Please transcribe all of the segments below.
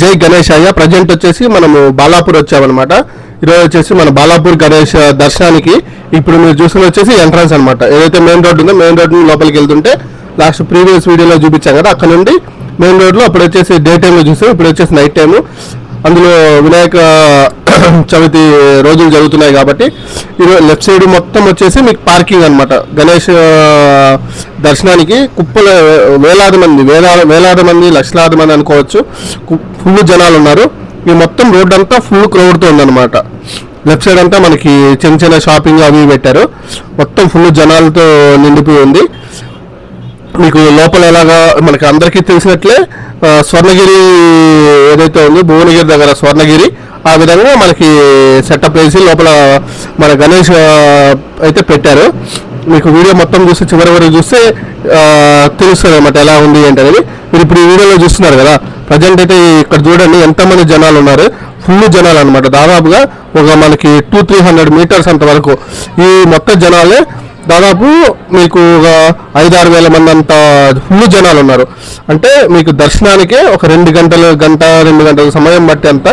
జై గణేశయ్య. ప్రజెంట్ వచ్చేసి మనము బాలాపూర్ వచ్చామన్నమాట. ఈరోజు వచ్చేసి మన బాలాపూర్ గణేష్ దర్శనానికి ఇప్పుడు మీరు చూస్తున్న వచ్చేసి ఎంట్రన్స్ అనమాట. ఏదైతే మెయిన్ రోడ్ ఉందో మెయిన్ రోడ్ లోపలికి వెళ్తుంటే లాస్ట్ ప్రీవియస్ వీడియోలో చూపించాం కదా, అక్కడ నుండి మెయిన్ రోడ్లో అప్పుడు వచ్చేసి డే టైంలో చూసాం, ఇప్పుడు వచ్చేసి నైట్ టైము. అందులో వినాయక చవితి రోజులు జరుగుతున్నాయి కాబట్టి ఈరోజు లెఫ్ట్ సైడ్ మొత్తం వచ్చేసి మీకు పార్కింగ్ అనమాట. గణేష్ దర్శనానికి కుప్పల వేలాది మంది లక్షలాది మంది అనుకోవచ్చు, ఫుల్ జనాలు ఉన్నారు. ఈ మొత్తం రోడ్ అంతా ఫుల్ క్రౌడ్తో ఉందన్నమాట. లెఫ్ట్ సైడ్ అంతా మనకి చిన్న చిన్న షాపింగ్ అవి పెట్టారు, మొత్తం ఫుల్ జనాలతో నిండిపోయి ఉంది. మీకు లోపల ఎలాగా మనకి అందరికీ తెలిసినట్లే స్వర్ణగిరి ఏదైతే ఉంది భువనగిరి దగ్గర స్వర్ణగిరి, ఆ విధంగా మనకి సెటప్ వేసి లోపల మన గణేష్ అయితే పెట్టారు. మీకు వీడియో మొత్తం చూస్తే చివరి వరకు చూస్తే తెలుస్తుంది అన్నమాట ఎలా ఉంది ఏంటనేది. మీరు ఇప్పుడు ఈ వీడియోలో చూస్తున్నారు కదా, ప్రజెంట్ అయితే ఇక్కడ చూడండి ఎంతమంది జనాలు ఉన్నారు, ఫుల్ జనాలు అనమాట. దాదాపుగా ఒక మనకి 200-300 మీటర్స్ అంతవరకు ఈ మొత్తం జనాలే. దాదాపు మీకు ఒక 5-6 వేల మంది అంత ఫుల్ జనాలు ఉన్నారు. అంటే మీకు దర్శనానికే ఒక 2 గంటల సమయం బట్టి అంత.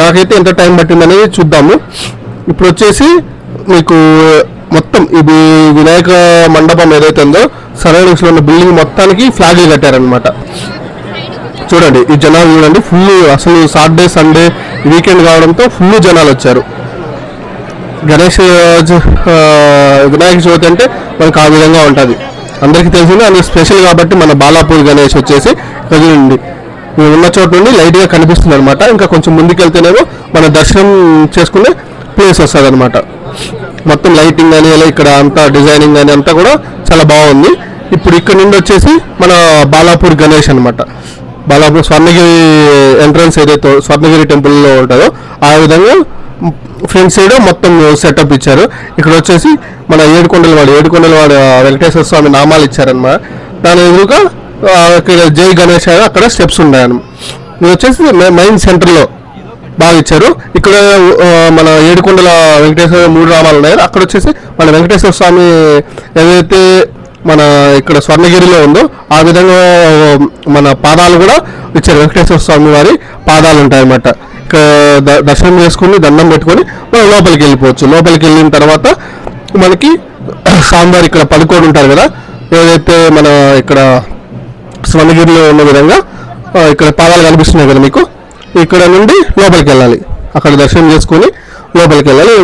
నాకైతే ఎంత టైం పట్టిందనేది చూద్దాము. ఇప్పుడు వచ్చేసి మీకు మొత్తం ఇది వినాయక మండపం ఏదైతే ఉందో సరౌండింగ్స్లో ఉన్న బిల్డింగ్ మొత్తానికి ఫ్లాగ్లు కట్టారనమాట. చూడండి ఈ జనాలు చూడండి, ఫుల్. అసలు సాటర్డే సండే వీకెండ్ కావడంతో ఫుల్ జనాలు వచ్చారు. వినాయక చవితి అంటే మనకు ఆ విధంగా ఉంటుంది, అందరికీ తెలిసింది. అది స్పెషల్ కాబట్టి మన బాలాపూర్ గణేష్ వచ్చేసి చూడండి మేము ఉన్న చోటు నుండి లైట్గా కనిపిస్తుంది అనమాట. ఇంకా కొంచెం ముందుకెళ్తేనేమో మన దర్శనం చేసుకునే ప్లేస్ వస్తుంది అనమాట. మొత్తం లైటింగ్ కానీ అలా ఇక్కడ అంతా డిజైనింగ్ కానీ అంతా కూడా చాలా బాగుంది. ఇప్పుడు ఇక్కడ నుండి వచ్చేసి మన బాలాపూర్ గణేష్ అనమాట. బాలాపూర్ స్వర్ణగిరి ఎంట్రన్స్ ఏదైతే స్వర్ణగిరి టెంపుల్లో ఉంటుందో ఆ విధంగా ఫ్రంట్ సైడ్ మొత్తం సెటప్ ఇచ్చారు. ఇక్కడ వచ్చేసి మన ఏడుకొండలవాడు వెంకటేశ్వర స్వామి నామాలు ఇచ్చారన్నమాట. దాని ఎదురుగా ఇక్కడ జై గణేష్ అక్కడ స్టెప్స్ ఉన్నాయన్న. ఇది వచ్చేసి మెయిన్ సెంటర్లో బాగా ఇచ్చారు. ఇక్కడ మన ఏడుకొండల వెంకటేశ్వర 3 నామాలు ఉన్నాయి. అక్కడ వచ్చేసి మన వెంకటేశ్వర స్వామి ఏదైతే మన ఇక్కడ స్వర్ణగిరిలో ఉందో ఆ విధంగా మన పాదాలు కూడా ఇచ్చారు. వెంకటేశ్వర స్వామి వారి పాదాలు ఉంటాయన్నమాట. ఇక్కడ దర్శనం చేసుకుని దండం పెట్టుకొని మనం లోపలికి వెళ్ళిపోవచ్చు. లోపలికి వెళ్ళిన తర్వాత మనకి స్వామివారు ఇక్కడ పడుకొని ఉంటారు కదా, ఏదైతే మన ఇక్కడ స్వర్ణగిరిలో ఉన్న విధంగా ఇక్కడ పాదాలు కనిపిస్తున్నాయి కదా మీకు, ఇక్కడ నుండి లోపలికి వెళ్ళాలి. అక్కడ దర్శనం చేసుకొని లోపలికి వెళ్ళాలి.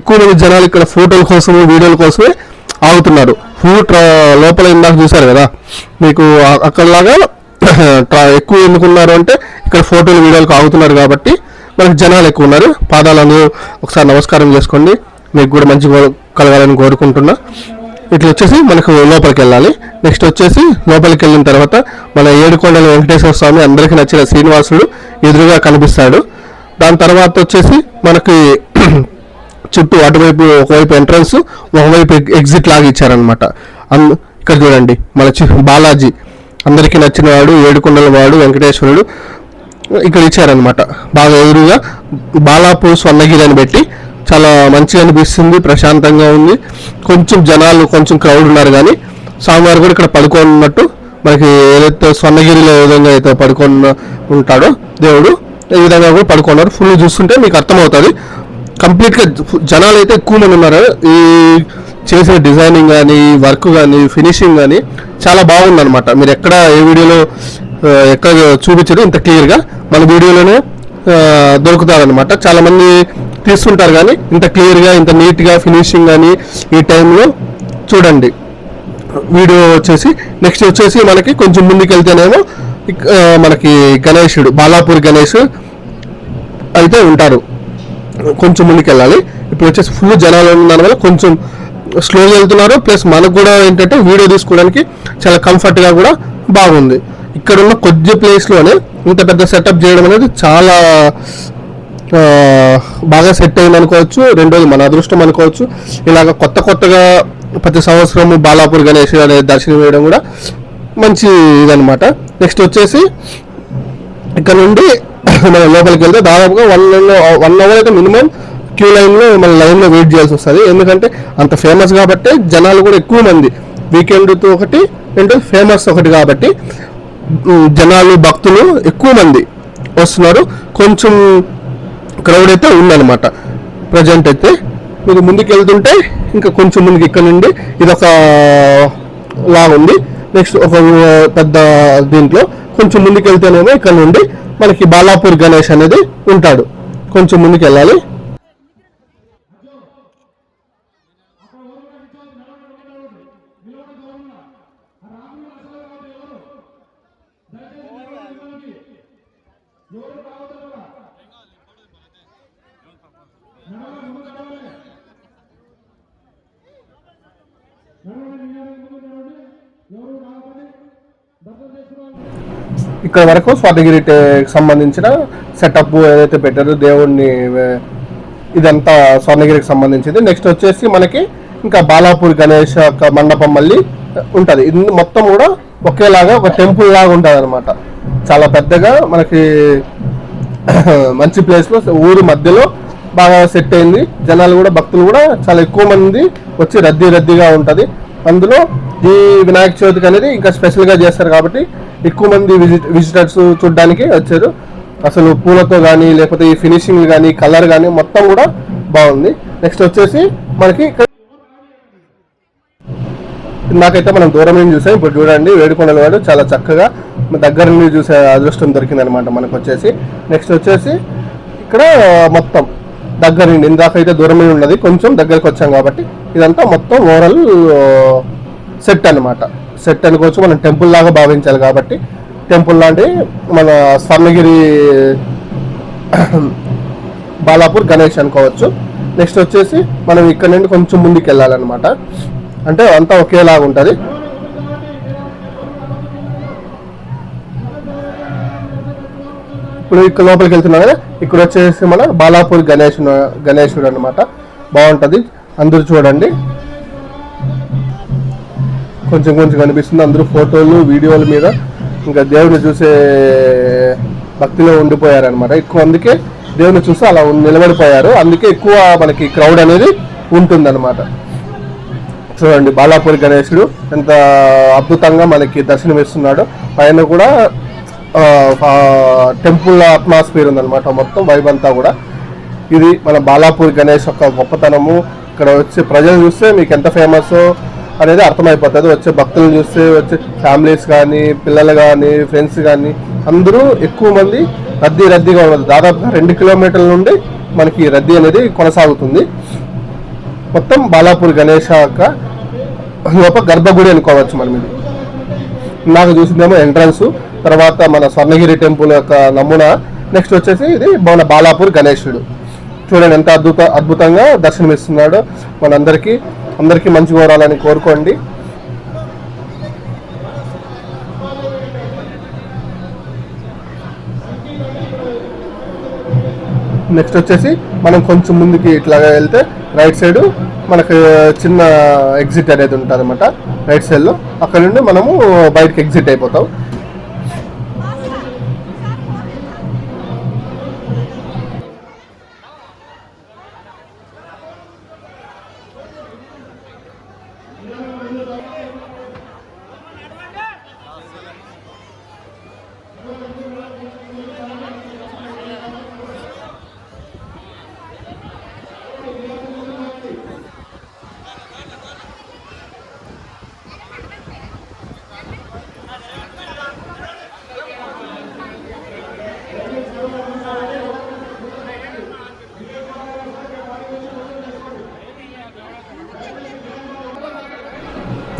ఎక్కువ మంది జనాలు ఇక్కడ ఫోటోల కోసం వీడియోల కోసమే ఆగుతున్నారు. ఫుల్ లోపల ఇందాక చూసారు కదా మీకు, అక్కడలాగా ఎక్కువ ఎందుకున్నారు అంటే ఇక్కడ ఫోటోలు వీడియోలకు ఆగుతున్నారు కాబట్టి మనకి జనాలు ఎక్కువ ఉన్నారు. పాదాలను ఒకసారి నమస్కారం చేసుకోండి, మీకు కూడా మంచి కలగాలని కోరుకుంటున్నా. ఇట్లా వచ్చేసి మనకు లోపలికి వెళ్ళాలి. నెక్స్ట్ వచ్చేసి లోపలికి వెళ్ళిన తర్వాత మన ఏడుకొండల వెంకటేశ్వర స్వామి అందరికీ నచ్చిన శ్రీనివాసుడు ఎదురుగా కనిపిస్తాడు. దాని తర్వాత వచ్చేసి మనకి చుట్టూ అటువైపు ఒకవైపు ఎంట్రన్స్ ఒకవైపు ఎగ్జిట్ లాగా ఇచ్చారనమాట. ఇక్కడ చూడండి మన బాలాజీ అందరికీ నచ్చిన వాడు ఏడుకొండల వాడు వెంకటేశ్వరుడు ఇక్కడ ఇచ్చారనమాట. బాగా ఎదురుగా బాలాపూర్ స్వర్ణగిరి అని పెట్టి చాలా మంచిగా అనిపిస్తుంది, ప్రశాంతంగా ఉంది. కొంచెం జనాలు కొంచెం క్రౌడ్ ఉన్నారు కానీ స్వామివారు కూడా ఇక్కడ పడుకున్నట్టు మనకి ఏదైతే స్వర్ణగిరిలో ఏ విధంగా అయితే పడుకొని ఉంటాడో దేవుడు ఈ విధంగా కూడా పడుకున్నారు. ఫుల్ చూస్తుంటే మీకు అర్థమవుతుంది. కంప్లీట్గా జనాలు అయితే ఎక్కువ మంది ఉన్నారు. ఈ చేసిన డిజైనింగ్ కానీ వర్క్ కానీ ఫినిషింగ్ కానీ చాలా బాగుందన్నమాట. మీరు ఎక్కడ ఏ వీడియోలో ఎక్కడ చూపించరు ఇంత క్లియర్గా, మన వీడియోలోనే దొరుకుతారనమాట. చాలామంది తీస్తుంటారు కానీ ఇంత క్లియర్గా ఇంత నీట్గా ఫినిషింగ్ కానీ ఈ టైంలో చూడండి వీడియో వచ్చేసి. నెక్స్ట్ వచ్చేసి మనకి కొంచెం ముందుకు వెళ్తేనేమో మనకి గణేశుడు బాలాపూర్ గణేష్ అయితే ఉంటారు. కొంచెం ముందుకు వెళ్ళాలి. ఇప్పుడు వచ్చేసి ఫుల్ జనాలు ఉన్న వల్ల కొంచెం స్లోగా వెళ్తున్నారు. ప్లస్ మనకు కూడా ఏంటంటే వీడియో తీసుకోవడానికి చాలా కంఫర్ట్గా కూడా బాగుంది. ఇక్కడ ఉన్న కొద్ది ప్లేస్లోనే ఇంత పెద్ద సెటప్ చేయడం అనేది చాలా బాగా సెట్ అయింది అనుకోవచ్చు. రెండోది మన అదృష్టం అనుకోవచ్చు. ఇలాగ కొత్తగా ప్రతి సంవత్సరం బాలాపూర్ గణేష్ అనే దర్శనం వేయడం కూడా మంచి ఇదనమాట. నెక్స్ట్ వచ్చేసి ఇక్కడ నుండి మనం లోపలికి వెళ్తే దాదాపుగా 1 అవర్ అయితే మినిమం క్యూ లైన్లో మన లైన్లో వెయిట్ చేయాల్సి వస్తుంది. ఎందుకంటే అంత ఫేమస్ కాబట్టి జనాలు కూడా ఎక్కువ మంది, వీకెండ్తో ఒకటి ఏంటో ఫేమస్ ఒకటి కాబట్టి జనాలు భక్తులు ఎక్కువ మంది వస్తున్నారు, కొంచెం క్రౌడ్ అయితే ఉందన్నమాట ప్రజెంట్ అయితే. మీరు ముందుకు వెళ్తుంటే ఇంకా కొంచెం ముందుకు ఇక్కడ నుండి ఇదొక లాగా ఉంది. నెక్స్ట్ ఒక పెద్ద దీంట్లో కొంచెం ముందుకు వెళ్తేనేమో ఇక్కడ నుండి మనకి బాలాపూర్ గణేష్ అనేది ఉంటాడు. కొంచెం ముందుకు వెళ్ళాలి. ఇక్కడ వరకు స్వర్ణగిరికి సంబంధించిన సెటప్ ఏదైతే పెట్టారో దేవుణ్ణి, ఇదంతా స్వర్ణగిరికి సంబంధించింది. నెక్స్ట్ వచ్చేసి మనకి ఇంకా బాలాపూర్ గణేష్ మండపం మళ్ళీ ఉంటుంది. ఇది మొత్తం కూడా ఒకేలాగా ఒక టెంపుల్ లాగా ఉంటుంది అనమాట. చాలా పెద్దగా మనకి మంచి ప్లేస్లో ఊరి మధ్యలో బాగా సెట్ అయింది. జనాలు కూడా, భక్తులు కూడా చాలా ఎక్కువ మంది వచ్చి రద్దీగా ఉంటుంది. అందులో ఈ వినాయక చవితికి అనేది ఇంకా స్పెషల్గా చేస్తారు కాబట్టి ఎక్కువ మంది విజిటర్స్ చూడడానికి వచ్చారు. అసలు పూలతో కానీ లేకపోతే ఈ ఫినిషింగ్ కానీ కలర్ కానీ మొత్తం కూడా బాగుంది. నెక్స్ట్ వచ్చేసి మనకి నాకైతే మనం దూరం నుంచి చూసాం. ఇప్పుడు చూడండి వేడుకొండల వాడు చాలా చక్కగా దగ్గర నుండి చూసే అదృష్టం దొరికింది అనమాట మనకు వచ్చేసి. నెక్స్ట్ వచ్చేసి ఇక్కడ మొత్తం దగ్గర నుండి, ఇందాకైతే దూరం నుండి ఉన్నది, కొంచెం దగ్గరకు వచ్చాం కాబట్టి ఇదంతా మొత్తం ఓవరాల్ సెట్ అనమాట. సెట్ అనుకోవచ్చు, మనం టెంపుల్ లాగా భావించాలి కాబట్టి టెంపుల్ లాంటి మన స్వర్ణగిరి బాలాపూర్ గణేష్ అనుకోవచ్చు. నెక్స్ట్ వచ్చేసి మనం ఇక్కడ నుండి కొంచెం ముందుకు వెళ్ళాలన్నమాట. అంటే అంతా ఒకేలాగా ఉంటుంది. ఇప్పుడు ఇక్కడ లోపలికి వెళ్తున్నాం కదా, ఇక్కడ వచ్చేసి మన బాలాపూర్ గణేశుడు అనమాట. బాగుంటుంది, అందరూ చూడండి. కొంచెం కనిపిస్తుంది. అందరూ ఫోటోలు వీడియోల మీద ఇంకా దేవుని చూసే భక్తిలో ఉండిపోయారనమాట ఎక్కువ. అందుకే దేవుని చూసి అలా నిలబడిపోయారు. అందుకే ఎక్కువ మనకి క్రౌడ్ అనేది ఉంటుందన్నమాట. చూడండి బాలాపూర్ గణేశుడు ఎంత అద్భుతంగా మనకి దర్శనమిస్తున్నాడు. పైన కూడా టెంపుల్ అట్మాస్ఫియర్ ఉందన్నమాట. మొత్తం వైబ్ అంతా కూడా ఇది మన బాలాపూర్ గణేష్ యొక్క గొప్పతనము. ఇక్కడ వచ్చే ప్రజలు చూస్తే మీకు ఎంత ఫేమస్ అనేది అర్థమైపోతుంది. వచ్చే భక్తులను చూస్తే వచ్చే ఫ్యామిలీస్ కానీ, పిల్లలు కానీ, ఫ్రెండ్స్ కానీ అందరూ ఎక్కువ మంది రద్దీగా ఉన్నది. దాదాపుగా 2 కిలోమీటర్ల నుండి మనకి రద్దీ అనేది కొనసాగుతుంది. మొత్తం బాలాపూర్ గణేష్ యొక్క లోపల గర్భగుడి అనుకోవచ్చు మనం. ఇది నాకు చూసిందేమో ఎంట్రన్స్, తర్వాత మన స్వర్ణగిరి టెంపుల్ యొక్క నమూనా. నెక్స్ట్ వచ్చేసి ఇది మన బాలాపూర్ గణేశుడు. చూడండి ఎంత అద్భుతంగా దర్శనమిస్తున్నాడు మనందరికీ. అందరికీ మంచి కోరాలని కోరుకోండి. నెక్స్ట్ వచ్చేసి మనం కొంచెం ముందుకి ఇట్లాగా వెళ్తే రైట్ సైడ్ మనకు చిన్న ఎగ్జిట్ అనేది ఉంటుంది అనమాట. రైట్ సైడ్లో అక్కడ నుండి మనము బయటకి ఎగ్జిట్ అయిపోతాం.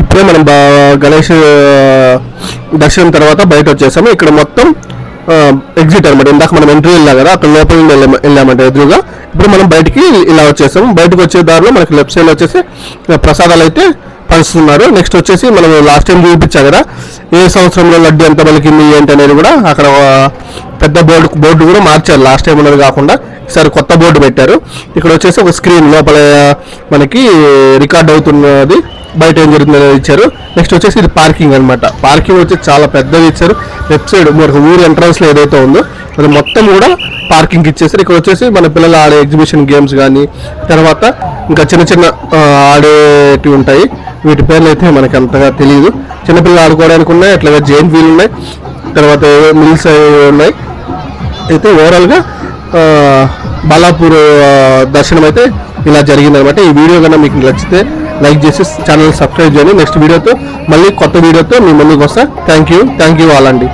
ఇప్పుడే మనం గణేష్ దర్శనం తర్వాత బయట వచ్చేసాము. ఇక్కడ మొత్తం ఎగ్జిట్ అనమాట. ఇందాక మనం ఎంట్రీ వెళ్ళాం కదా, అక్కడ లోపల వెళ్ళామంటే ఎదురుగా. ఇప్పుడు మనం బయటికి ఇలా వచ్చేసాము. బయటకు వచ్చే దారిలో మనకి లెఫ్ట్ సైడ్ వచ్చేసి ప్రసాదాలు అయితే పంచుతున్నారు. నెక్స్ట్ వచ్చేసి మనం లాస్ట్ టైం చూపించాం కదా, ఏ సంవత్సరంలో లడ్డు ఎంత పలికింది ఏంటి అనేది కూడా అక్కడ పెద్ద బోర్డు కూడా మార్చారు. లాస్ట్ టైం ఉన్నది కాకుండా ఈసారి కొత్త బోర్డు పెట్టారు. ఇక్కడ వచ్చేసి ఒక స్క్రీన్ లోపల మనకి రికార్డ్ అవుతున్నది, బయట ఏం జరుగుతుందో ఇచ్చారు. నెక్స్ట్ వచ్చేసి ఇది పార్కింగ్ అనమాట. పార్కింగ్ వచ్చి చాలా పెద్దగా ఇచ్చారు. లెఫ్ట్ సైడ్ మనకు ఊరు ఎంట్రన్స్లో ఏదైతే ఉందో అది మొత్తం కూడా పార్కింగ్ ఇచ్చేసారు. ఇక్కడ వచ్చేసి మన పిల్లలు ఆడే ఎగ్జిబిషన్ గేమ్స్ కానీ, తర్వాత ఇంకా చిన్న ఆడేటివి ఉంటాయి. వీటి పేర్లు అయితే మనకి అంతగా తెలియదు. చిన్నపిల్లలు ఆడుకోవడానికి ఉన్నాయి, అట్లాగే జైంట్ వీల్ ఉన్నాయి, తర్వాత మిల్స్ ఉన్నాయి. అయితే ఓవరాల్గా బాలాపూర్ దర్శనం అయితే ఇలా జరిగిందనమాట. ఈ వీడియో కన్నా మీకు నచ్చితే లైక్ చేసి ఛానల్ సబ్స్క్రైబ్ చేయండి. నెక్స్ట్ వీడియోతో మళ్ళీ కొత్త వీడియోతో మీ ముందుకు వస్తా. థ్యాంక్ యూ ఆల్ అండి.